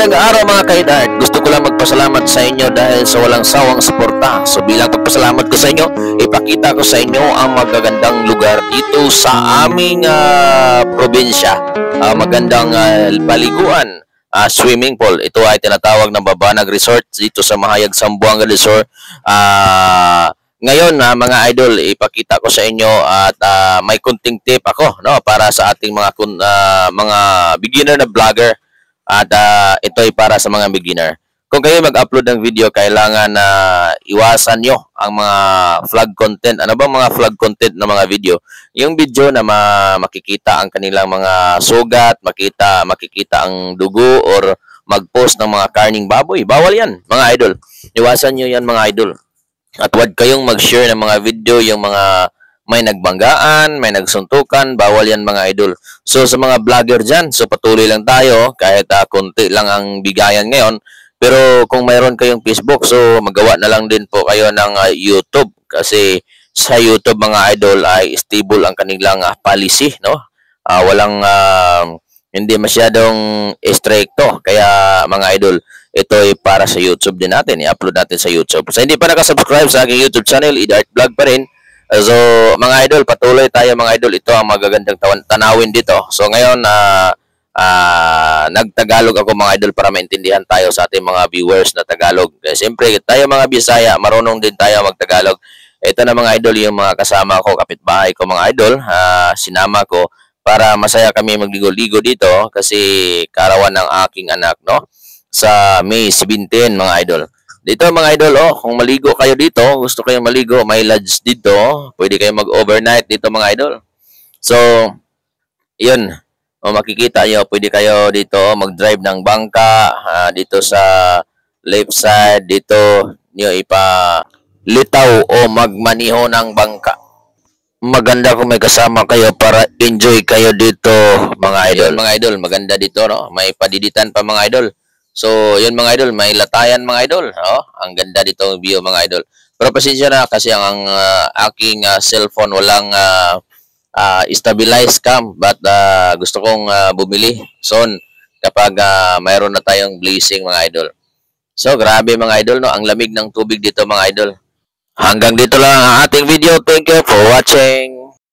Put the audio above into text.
Magandang araw mga kaidart. Gusto ko lang magpasalamat sa inyo dahil sa walang sawang suporta. So bilang pagpasalamat ko sa inyo, ipakita ko sa inyo ang magagandang lugar dito sa aming probinsya. Magandang paliguan, swimming pool. Ito ay tinatawag na Babanag Resort dito sa Mahayag, Zamboanga Resort. Ngayon mga idol, ipakita ko sa inyo at may kunting tip ako para sa ating mga beginner na vlogger. At ito ay para sa mga beginner. Kung kayo mag-upload ng video, kailangan na iwasan nyo ang mga flag content. Ano ba mga flag content ng mga video? Yung video na makikita ang kanilang mga sugat, makikita ang dugo, or mag-post ng mga karning baboy. Bawal yan, mga idol. Iwasan nyo yan, mga idol. At huwag kayong mag-share ng mga video, yung mga may nagbanggaan, may nagsuntukan, bawal yan mga idol. So sa mga vlogger dyan, so patuloy lang tayo kahit konti lang ang bigayan ngayon. Pero kung mayroon kayong Facebook, so magawa na lang din po kayo ng YouTube. Kasi sa YouTube mga idol ay stable ang kanilang policy, no? Hindi masyadong stricto. Kaya mga idol, ito ay para sa YouTube din natin. I-upload natin sa YouTube. So hindi pa nakasubscribe sa aking YouTube channel, Idart Vlog pa rin. So, mga idol, patuloy tayo mga idol. Ito ang magagandang tanawin dito. So, ngayon, nagtagalog ako mga idol para maintindihan tayo sa ating mga viewers na Tagalog. Siyempre, tayo mga Bisaya, marunong din tayo magtagalog. Ito na mga idol, yung mga kasama ko, kapitbahay ko mga idol, sinama ko para masaya kami magligo-ligo dito kasi karawan ng aking anak, no? Sa May 17, mga idol. Dito mga idol, kung maligo kayo dito, gusto kayong maligo, may lodge dito, pwede kayong mag-overnight dito mga idol. So, yun, makikita nyo, pwede kayo dito mag-drive ng bangka, dito sa left side, dito nyo ipalitaw o magmaniho ng bangka. Maganda kung may kasama kayo para enjoy kayo dito mga idol. Mga idol, maganda dito, no? May padiditan pa mga idol. So, yun mga idol, may latayan mga idol. Ang ganda dito ang view mga idol. Pero pasensya na kasi ang aking cellphone walang stabilized cam. But gusto kong bumili soon kapag mayroon na tayong blazing mga idol. So, grabe mga idol, no? Ang lamig ng tubig dito mga idol. Hanggang dito lang ang ating video. Thank you for watching.